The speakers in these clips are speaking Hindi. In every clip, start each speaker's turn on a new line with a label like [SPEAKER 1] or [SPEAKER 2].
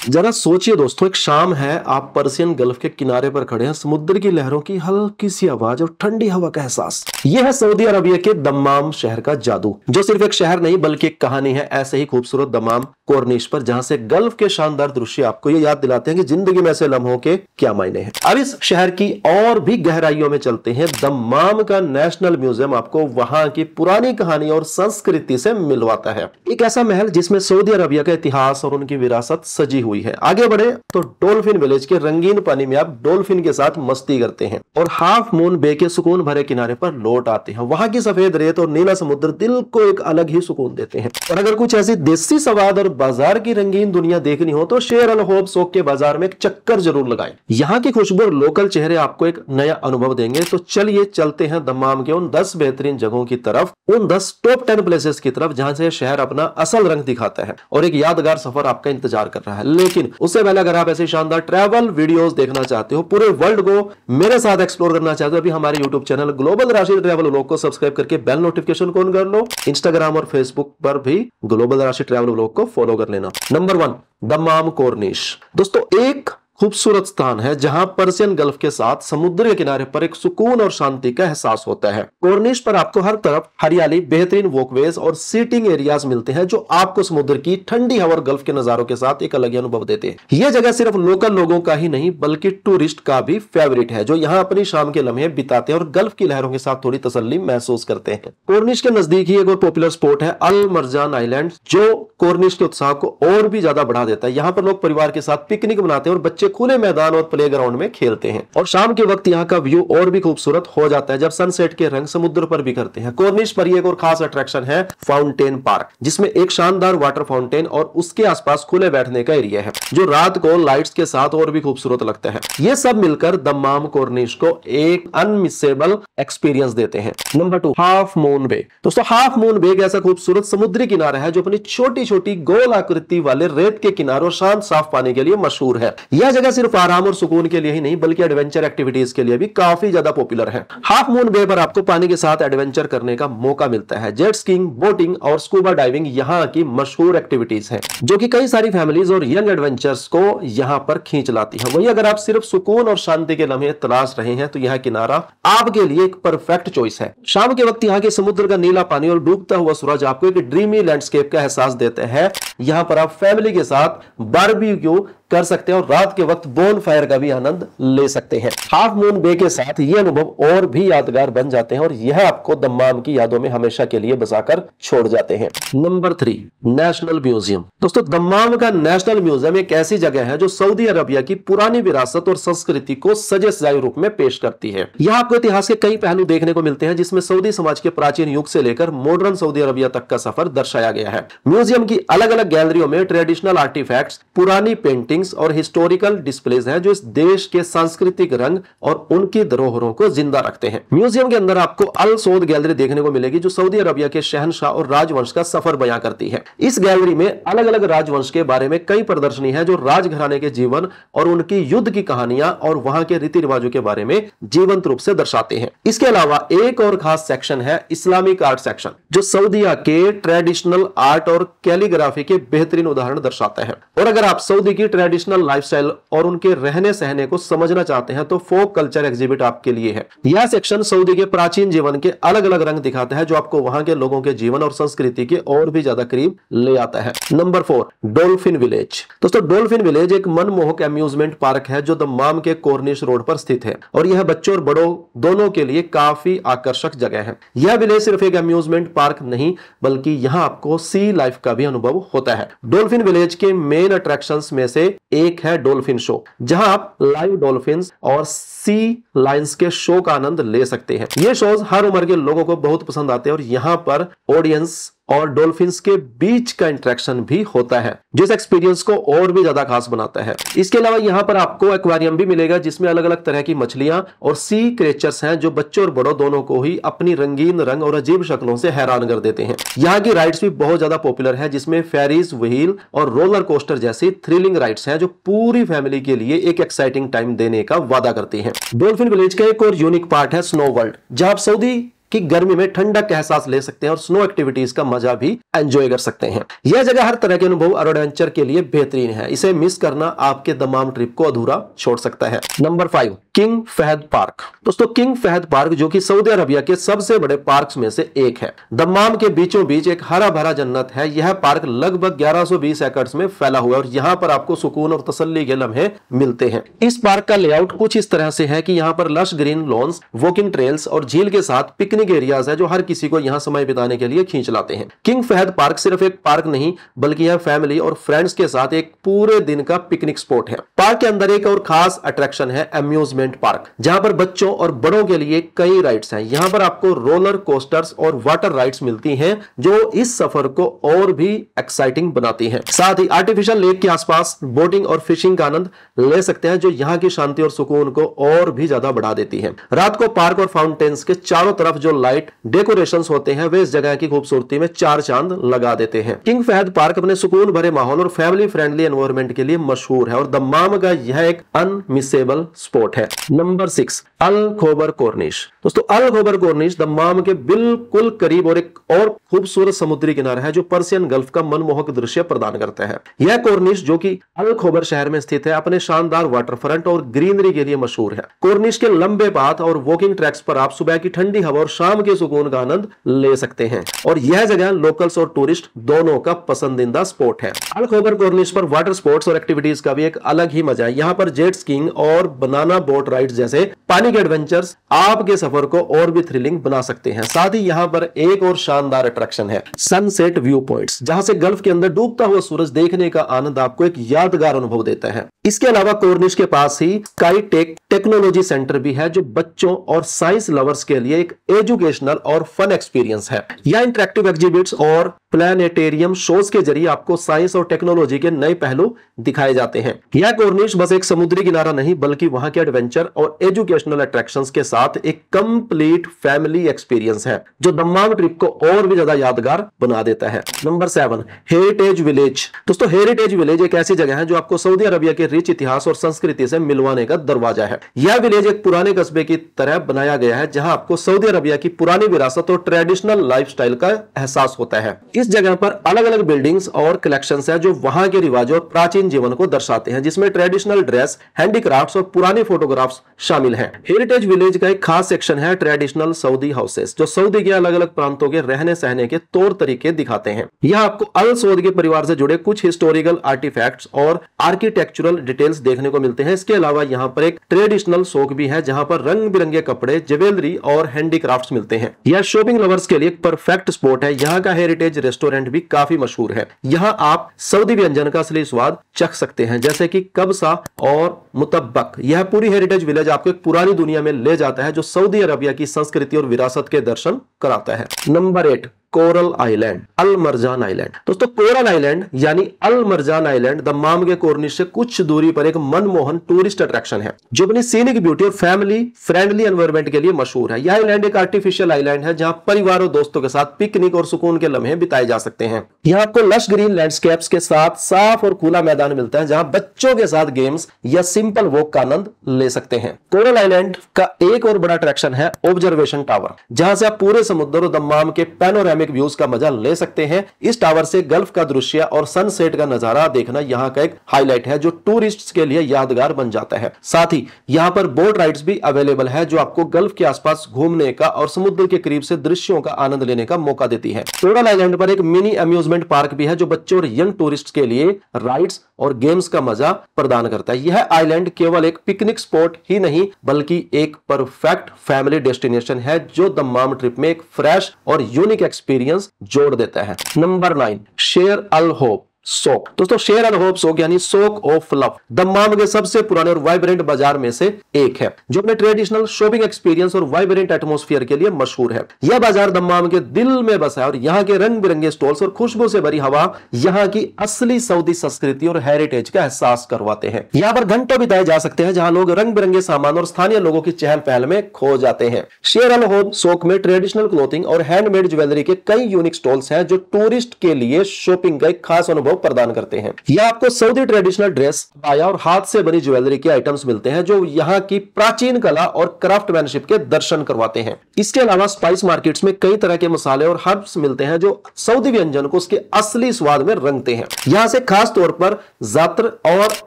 [SPEAKER 1] जरा सोचिए दोस्तों, एक शाम है, आप पर्शियन गल्फ के किनारे पर खड़े हैं, समुद्र की लहरों की हल्की सी आवाज और ठंडी हवा का एहसास। यह है सऊदी अरबिया के दम्माम शहर का जादू, जो सिर्फ एक शहर नहीं बल्कि एक कहानी है ऐसे ही खूबसूरत दम्माम कॉर्निश पर, जहां से गल्फ के शानदार दृश्य आपको ये याद दिलाते हैं कि जिंदगी में ऐसे लम्हों के क्या मायने हैं। अब इस शहर की और भी गहराइयों में चलते हैं। दम्माम का नेशनल म्यूजियम आपको वहां की पुरानी कहानी और संस्कृति से मिलवाता है। एक ऐसा महल जिसमें सऊदी अरबिया का इतिहास और उनकी विरासत सजी हुई है। आगे बढ़े तो डॉल्फिन विलेज के रंगीन पानी में आप डॉल्फिन के साथ मस्ती करते हैं और हाफ मून बे के सुकून भरे किनारे पर लौट आते हैं। वहां की सफेद रेत और नीला समुद्र दिल को एक अलग ही सुकून देते हैं। और अगर कुछ ऐसी देसी स्वाद और बाजार की रंगीन दुनिया देखनी हो तो शेर अल होब सोक के बाजार में एक चक्कर जरूर लगाएं। यहाँ की खुशबू और लोकल चेहरे आपको एक नया अनुभव देंगे। तो चलिए चलते हैं दम्माम के उन 10 बेहतरीन जगहों की तरफ, उन 10 टॉप 10 प्लेसेस की तरफ जहां से शहर अपना असल रंग दिखाता है और एक यादगार सफर आपका इंतजार कर रहा है। लेकिन उससे पहले अगर आप ऐसे शानदार ट्रैवल वीडियोस देखना चाहते हो, पूरे वर्ल्ड को मेरे साथ एक्सप्लोर करना चाहते हो, अभी हमारे यूट्यूब चैनल ग्लोबल राशि ट्रैवल व्लॉग को सब्सक्राइब करके बेल नोटिफिकेशन को ऑन कर लो। इंस्टाग्राम और फेसबुक पर भी ग्लोबल राशि ट्रैवल व्लॉग को फॉलो कर लेना। Number 1, Dammam Cornish. दोस्तों, एक खूबसूरत स्थान है जहां पर्शियन गल्फ के साथ समुद्र के किनारे पर एक सुकून और शांति का एहसास होता है। कॉर्निश पर आपको हर तरफ हरियाली, बेहतरीन वॉकवेज और सीटिंग एरियाज मिलते हैं जो आपको समुद्र की ठंडी हवा और गल्फ के नजारों के साथ एक अलग अनुभव देते हैं। यह जगह सिर्फ लोकल लोगों का ही नहीं बल्कि टूरिस्ट का भी फेवरेट है, जो यहाँ अपनी शाम के लम्हे बिताते हैं और गल्फ की लहरों के साथ थोड़ी तसल्ली महसूस करते हैं। कॉर्निश के नजदीक ही एक और पॉपुलर स्पॉट है अल मरजान आइलैंड, जो कॉर्निश के उत्साह को और भी ज्यादा बढ़ा देता है। यहाँ पर लोग परिवार के साथ पिकनिक मनाते हैं और बच्चे खुले मैदान और प्लेग्राउंड में खेलते हैं। और शाम के वक्त यहाँ का व्यू और भी खूबसूरत हो जाता है जब सनसेट के रंग समुद्र पर बिखरते हैं। कॉर्निश पर एक और खास अट्रैक्शन है फाउंटेन पार्क, जिसमें एक शानदार वाटर फाउंटेन और उसके आसपास खुले बैठने का एरिया है, जो रात को लाइट्स के साथ और भी खूबसूरत लगता है। ये सब मिलकर दम्माम कॉर्निश को एक अनमिसेबल एक्सपीरियंस देते हैं। नंबर 2, हाफ मून बे। दोस्तों, हाफ मून बे एक ऐसा खूबसूरत समुद्री किनारा है जो अपनी छोटी छोटी गोल आकृति वाले रेत के किनारों और शांत साफ पानी के लिए मशहूर है। यह जगह सिर्फ आराम और सुकून के लिए ही नहीं बल्कि एडवेंचर एक्टिविटीज के लिए भी काफी ज्यादा पॉपुलर है। हाफ मून बे पर आपको पानी के साथ एडवेंचर करने का मौका मिलता है। जेट स्कीइंग, बोटिंग और स्कूबा डाइविंग यहाँ की मशहूर एक्टिविटीज हैं, जो कि कई सारी फैमिलीज और यंग एडवेंचर्स को यहाँ पर खींच लाती है। वहीं अगर आप सिर्फ सुकून और शांति के लम्हे तलाश रहे हैं तो यह किनारा आपके लिए एक परफेक्ट चॉइस है। शाम के वक्त यहाँ के समुद्र का नीला पानी और डूबता हुआ सूरज आपको एक ड्रीमी लैंडस्केप का एहसास देते हैं। यहाँ पर आप फैमिली के साथ बारबेक्यू कर सकते हैं और रात के वक्त बोन फायर का भी आनंद ले सकते हैं। हाफ मून बे के साथ ये अनुभव और भी यादगार बन जाते हैं और यह आपको दम्माम की यादों में हमेशा के लिए बसाकर छोड़ जाते हैं। Number 3, national museum. दोस्तों, दम्माम का नेशनल म्यूजियम एक ऐसी जगह है जो सऊदी अरबिया की पुरानी विरासत और संस्कृति को सजे सजाए रूप में पेश करती है। यहाँ आपको इतिहास के कई पहलू देखने को मिलते हैं, जिसमें सऊदी समाज के प्राचीन युग से लेकर मॉडर्न सऊदी अरबिया तक का सफर दर्शाया गया है। म्यूजियम की अलग अलग गैलरियों में ट्रेडिशनल आर्टिफैक्ट्स, पुरानी पेंटिंग और हिस्टोरिकल डिस्प्लेज हैं जो इस देश के सांस्कृतिक रंग और उनकी धरोहरों को जिंदा रखते हैं। म्यूजियम के अंदर आपको अल सौद गैलरी देखने को मिलेगी, जो सऊदी अरबिया के शहंशाह और राजवंश का सफर बयां करती है। इस गैलरी में अलग अलग राजवंश के बारे में कई प्रदर्शनी है जो राजघराने के जीवन और उनकी युद्ध की कहानियां और वहां के रीति रिवाजों के बारे में जीवंत रूप से दर्शाते हैं। इसके अलावा एक और खास सेक्शन है इस्लामिक आर्ट सेक्शन, जो सऊदीया के ट्रेडिशनल आर्ट और कैलीग्राफी के बेहतरीन उदाहरण दर्शाता है। और अगर आप सऊदी की ट्रेडिशनल लाइफस्टाइल और उनके रहने सहने को समझना चाहते हैं तो फोक कल्चर एग्जिबिट आपके लिए है। यह सेक्शन सऊदी के प्राचीन जीवन के अलग अलग रंग दिखाता है, जो आपको वहां के लोगों के जीवन और संस्कृति के और भी ज्यादा करीब ले आता है। Number 4, dolphin village. दोस्तों, डॉल्फिन विलेज एक मनमोहक अम्यूजमेंट पार्क है जो दम्माम के कॉर्निश रोड पर स्थित है और यह बच्चों और बड़ों दोनों के लिए काफी आकर्षक जगह है। यह विलेज सिर्फ एक अम्यूजमेंट पार्क नहीं बल्कि यहाँ आपको सी लाइफ का भी अनुभव होता है। डॉल्फिन विलेज के मेन अट्रैक्शंस में से एक है डॉल्फिन शो, जहां आप लाइव डॉल्फिन्स और सी लाइन्स के शो का आनंद ले सकते हैं। ये शोज हर उम्र के लोगों को बहुत पसंद आते हैं और यहाँ पर ऑडियंस और डॉल्फिन्स के बीच का इंटरेक्शन भी होता है, जिस एक्सपीरियंस को और भी ज्यादा खास बनाता है। इसके अलावा यहाँ पर आपको एक्वेरियम भी मिलेगा, जिसमें अलग अलग तरह की मछलियां और सी क्रिएचर्स हैं जो बच्चों और बड़ों दोनों को ही अपनी रंगीन रंग और अजीब शक्लों से हैरान कर देते हैं। यहाँ की राइड्स भी बहुत ज्यादा पॉपुलर है, जिसमें फेरीज, व्हील और रोलर कोस्टर जैसी थ्रिलिंग राइड्स हैं जो पूरी फैमिली के लिए एक एक्साइटिंग टाइम देने का वादा करती है। डॉल्फिन विलेज का एक और यूनिक पार्ट है स्नो वर्ल्ड, जहां आप सऊदी कि गर्मी में ठंडक का एहसास ले सकते हैं और स्नो एक्टिविटीज का मजा भी एंजॉय कर सकते हैं। यह जगह हर तरह के अनुभव और एडवेंचर के लिए बेहतरीन है। इसे मिस करना आपके दमाम ट्रिप को अधूरा छोड़ सकता है। Number 5, King Fahd Park. दोस्तों, किंग फहद पार्क जो कि सऊदी अरबिया के सबसे बड़े पार्क्स में से एक है, दमाम के बीचों बीच एक हरा भरा जन्नत है। यह पार्क लगभग 1120 एकड़ में फैला हुआ है और यहाँ पर आपको सुकून और तसल्ली के लम्हे मिलते हैं। इस पार्क का लेआउट कुछ इस तरह से है कि यहाँ पर lush green lawns, walking trails और झील के साथ पिकनिक एरियाज है जो हर किसी को यहाँ समय बिताने के लिए खींच लाते हैं। किंग फहद पार्क सिर्फ एक पार्क नहीं बल्कि यह फैमिली और फ्रेंड्स के साथ एक पूरे दिन का पिकनिक स्पॉट है। पार्क के अंदर एक और खास अट्रैक्शन है अम्यूजमेंट पार्क, जहां पर बच्चों और बड़ों के लिए कई राइड्स हैं। यहां पर आपको रोलर कोस्टर्स और वाटर राइड्स मिलती हैं जो इस सफर को और भी एक्साइटिंग बनाती हैं। साथ ही आर्टिफिशियल लेक के आसपास बोटिंग और फिशिंग का आनंद ले सकते हैं जो यहां की शांति और सुकून को और भी ज्यादा बढ़ा देती है। रात को पार्क और फाउंटेन्स के चारों तरफ जो लाइट डेकोरेशंस होते हैं वे इस जगह की खूबसूरती में चार चांद लगा देते हैं। किंग फहद पार्क अपने सुकून भरे माहौल और फैमिली फ्रेंडली एनवायरनमेंट के लिए मशहूर है और दमाम का यह एक अनमिसेबल स्पॉट है। नंबर 6, अल खोबर कॉर्निश। दोस्तों, अल खोबर कॉर्निश दमाम के बिल्कुल करीब और एक और खूबसूरत समुद्री किनारा है जो पर्सियन गल्फ का मनमोहक दृश्य प्रदान करता है। यह कॉर्निश जो कि अल खोबर शहर में स्थित है अपने शानदार वाटरफ्रंट और ग्रीनरी के लिए मशहूर है। कॉर्निश के लंबे पाथ और वॉकिंग ट्रैक्स पर आप सुबह की ठंडी हवा और शाम के सुकून का आनंद ले सकते हैं और यह जगह लोकल्स और टूरिस्ट दोनों का पसंदीदा स्पॉट है। अल खोबर कॉर्निश पर वाटर स्पोर्ट्स और एक्टिविटीज का भी एक अलग ही मजा है। यहाँ पर जेट स्कीइंग और बनाना बोट राइड जैसे पानी के एडवेंचर्स आपके सफर को और भी थ्रिलिंग बना सकते हैं। साथ ही यहाँ पर एक और शानदार अट्रैक्शन है सनसेट व्यू पॉइंट्स, जहां से गल्फ के अंदर डूबता हुआ सूरज देखने का आनंद आपको एक यादगार अनुभव देता है। इसके अलावा कॉर्निश के पास ही स्काई टेक टेक्नोलॉजी सेंटर भी है जो बच्चों और साइंस लवर्स के लिए एक एजुकेशनल और फन एक्सपीरियंस है। यह इंटरेक्टिव एग्जिबिट्स और प्लानेटेरियम शोज के जरिए आपको साइंस और टेक्नोलॉजी के नए पहलू दिखाए जाते हैं। यह कॉर्निश बस एक समुद्री किनारा नहीं बल्कि वहां के एडवेंचर और एजुकेशनल अट्रैक्शंस के साथ एक कंप्लीट फैमिली एक्सपीरियंस है जो दमाम ट्रिप को और भी ज्यादा यादगार बना देता है। Number 7, heritage village. दोस्तों, हेरिटेज विलेज एक ऐसी जगह है जो आपको सऊदी अरबिया के रिच इतिहास और संस्कृति से मिलवाने का दरवाजा है। यह विलेज एक पुराने कस्बे की तरह बनाया गया है जहां आपको सऊदी अरबिया की पुरानी विरासत और ट्रेडिशनल लाइफस्टाइल का एहसास होता है। इस जगह पर अलग अलग बिल्डिंग्स और कलेक्शंस है जो वहां के रिवाजों और प्राचीन जीवन को दर्शाते हैं, जिसमें ट्रेडिशनल ड्रेस, हैंडीक्राफ्ट्स और पुरानी फोटोग्राफ्स शामिल हैं। हेरिटेज विलेज का एक खास सेक्शन है ट्रेडिशनल सऊदी हाउसेस जो सऊदी के अलग अलग प्रांतों के रहने सहने के तौर तरीके दिखाते हैं। यह आपको अल सऊद के परिवार से जुड़े कुछ हिस्टोरिकल आर्टिफैक्ट्स और आर्किटेक्चरल डिटेल्स देखने को मिलते हैं। इसके अलावा यहाँ पर एक ट्रेडिशनल शॉप भी है जहां पर रंग बिरंगे कपड़े, ज्वेलरी और हैंडीक्राफ्ट्स मिलते हैं। यह शॉपिंग लवर्स के लिए एक परफेक्ट स्पॉट है। यहाँ का हेरिटेज रेस्टोरेंट भी काफी मशहूर है। यहाँ आप सऊदी व्यंजन का असली स्वाद चख सकते हैं जैसे कि कब्सा और मुतब्बक। यह पूरी हेरिटेज विलेज आपको एक पुरानी दुनिया में ले जाता है जो सऊदी अरबिया की संस्कृति और विरासत के दर्शन कराता है। नंबर 8, कोरल आइलैंड, अल मरजान आइलैंड। दोस्तों, कोरल आइलैंड यानी अल मरजान आइलैंड दमाम के कॉर्निश से कुछ दूरी पर एक मनमोहन टूरिस्ट अट्रैक्शन है जो अपनी सीनिक ब्यूटी और फैमिली फ्रेंडली एनवायरनमेंट के लिए मशहूर है। यह आइलैंड एक आर्टिफिशियल आइलैंड है जहां परिवार और दोस्तों के साथ पिकनिक और सुकून के लम्हे बिताए जा सकते हैं। यहाँ आपको लश ग्रीन लैंडस्केप्स के साथ साफ और खुला मैदान मिलता है जहां बच्चों के साथ गेम्स या सिंपल वॉक का आनंद ले सकते हैं। कोरल आइलैंड का एक और बड़ा अट्रैक्शन है ऑब्जर्वेशन टावर, जहां से आप पूरे समुद्र और दमाम के पैनोरामिक व्यूज का मजा ले सकते हैं। इस टावर से गल्फ का दृश्य और सनसेट का नजारा देखना यहाँ का एक हाईलाइट है जो टूरिस्ट्स के लिए यादगार बन जाता है। साथ ही यहाँ पर बोट राइड्स भी अवेलेबल है जो आपको गल्फ के आसपास घूमने का और समुद्र के करीब से दृश्यों का आनंद लेने का मौका देती है। कोरल आइलैंड पर एक मिनी अम्यूजमेंट पार्क भी है जो बच्चों और यंग टूरिस्ट के लिए राइड्स और गेम्स का मजा प्रदान करता है। यह आइलैंड केवल एक पिकनिक स्पॉट ही नहीं बल्कि एक परफेक्ट फैमिली डेस्टिनेशन है जो दमाम ट्रिप में एक फ्रेश और यूनिक एक्सपीरियंस जोड़ देता है। नंबर 9, शेर अल होप सोक। दोस्तों, शेर अल होप सोक यानी सोक ऑफ लव दमाम के सबसे पुराने और वाइब्रेंट बाजार में से एक है जो अपने ट्रेडिशनल शॉपिंग एक्सपीरियंस और वाइब्रेंट एटमॉस्फेयर के लिए मशहूर है। यह बाजार दमाम के दिल में बसा है और यहाँ के रंग बिरंगे स्टॉल्स और खुशबू से भरी हवा यहाँ की असली सऊदी संस्कृति और हेरिटेज का एहसास करवाते हैं। यहाँ पर घंटों बिताए जा सकते हैं जहाँ लोग रंग बिरंगे सामान और स्थानीय लोगों की चहल पहल में खो जाते हैं। शेर अल होप सोक में ट्रेडिशनल क्लोथिंग और हैंडमेड ज्वेलरी के कई यूनिक स्टॉल्स हैं जो टूरिस्ट के लिए शॉपिंग का एक खास अनुभव अनुभव प्रदान करते हैं। यह आपको सऊदी ट्रेडिशनल ड्रेस, बाया और हाथ से बनी ज्वेलरी के आइटम्स मिलते हैं जो यहाँ की प्राचीन कला और क्राफ्टमैनशिप के दर्शन करवाते हैं। इसके अलावा स्पाइस मार्केट्स में कई तरह के मसाले और हर्ब्स मिलते हैं जो सऊदी व्यंजन को उसके असली स्वाद में रंगते हैं। यहाँ से खास तौर पर जात्र और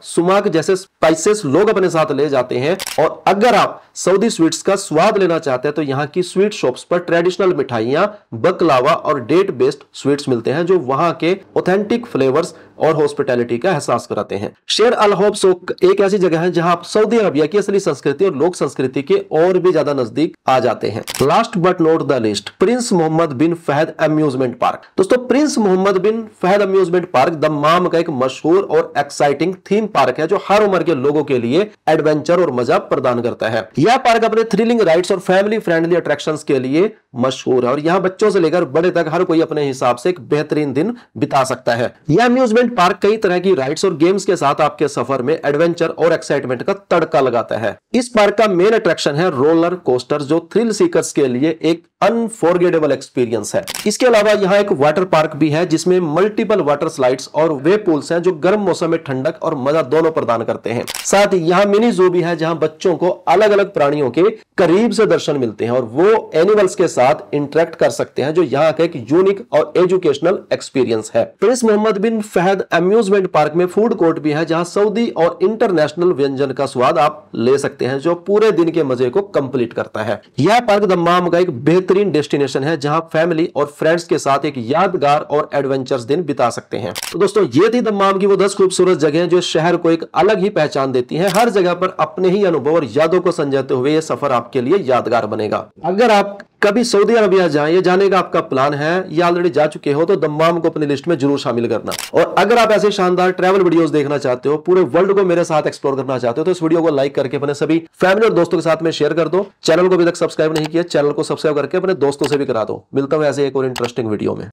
[SPEAKER 1] सुमाक जैसे स्पाइसेस लोग अपने साथ ले जाते हैं। और अगर आप सऊदी स्वीट्स का स्वाद लेना चाहते हैं तो यहाँ की स्वीट शॉप्स पर ट्रेडिशनल मिठाइयां, बकलावा और डेट बेस्ड स्वीट्स मिलते हैं जो वहां के ऑथेंटिक फ्लेवर्स और हॉस्पिटैलिटी का एहसास कराते हैं। शेर अल हौब सूक एक ऐसी जगह है जहां आप सऊदी अरबिया की असली संस्कृति और लोक संस्कृति के और भी ज्यादा नजदीक आ जाते हैं। Last but not the least, Prince Mohammed bin Fahd amusement park. दोस्तों, Prince Mohammed bin Fahd amusement park Dammam का एक मशहूर और एक्साइटिंग थीम पार्क है जो हर उम्र के लोगों के लिए एडवेंचर और मजा प्रदान करता है। यह पार्क अपने थ्रिलिंग राइड्स और फैमिली फ्रेंडली अट्रैक्शंस के लिए मशहूर है और यहाँ बच्चों से लेकर बड़े तक हर कोई अपने हिसाब से एक बेहतरीन दिन बिता सकता है। यह अम्यूजमेंट पार्क कई तरह की राइड्स और गेम्स के साथ आपके सफर में एडवेंचर और एक्साइटमेंट का तड़का लगाता है। इस पार्क का मेन अट्रैक्शन है रोलर कोस्टर जो थ्रिल सीकर्स के लिए एक अनफॉरगेटेबल एक्सपीरियंस है। इसके अलावा यहाँ एक वाटर पार्क भी है जिसमें मल्टीपल वाटर स्लाइड्स और वे पूल्स हैं जो गर्म मौसम में ठंडक और मजा दोनों प्रदान करते हैं। साथ ही यहाँ मिनी जू भी है जहाँ बच्चों को अलग अलग प्राणियों के करीब से दर्शन मिलते हैं और वो एनिमल्स के साथ इंटरेक्ट कर सकते हैं जो यहाँ का एक यूनिक और एजुकेशनल एक्सपीरियंस है। Prince Mohammed bin Fahd amusement park में फूड कोर्ट भी है जहाँ सऊदी और इंटरनेशनल व्यंजन का स्वाद आप ले सकते हैं जो पूरे दिन के मजे को कंप्लीट करता है। यह पार्क दम्माम का एक बेहतरीन डेस्टिनेशन है जहां फैमिली और फ्रेंड्स के साथ एक यादगार और एडवेंचरस दिन बिता सकते हैं। तो दोस्तों, ये थी दम्माम की वो 10 खूबसूरत जगहें जो शहर को एक अलग ही पहचान देती हैं। हर जगह पर अपने ही अनुभव और यादों को संजोते हुए ये सफर आपके लिए यादगार बनेगा। अगर आप कभी सऊदी अरबिया जाएं, ये जाने का आपका प्लान है या ऑलरेडी जा चुके हो तो दम्माम को अपनी लिस्ट में जरूर शामिल करना। और अगर आप ऐसे शानदार ट्रैवल वीडियोस देखना चाहते हो, पूरे वर्ल्ड को मेरे साथ एक्सप्लोर करना चाहते हो तो इस वीडियो को लाइक करके अपने सभी फैमिली और दोस्तों के साथ में शेयर कर दो। चैनल को अभी तक सब्सक्राइब नहीं किया, चैनल को सब्सक्राइब करके अपने दोस्तों से भी करा दो। मिलता हूं ऐसे एक और इंटरेस्टिंग वीडियो में।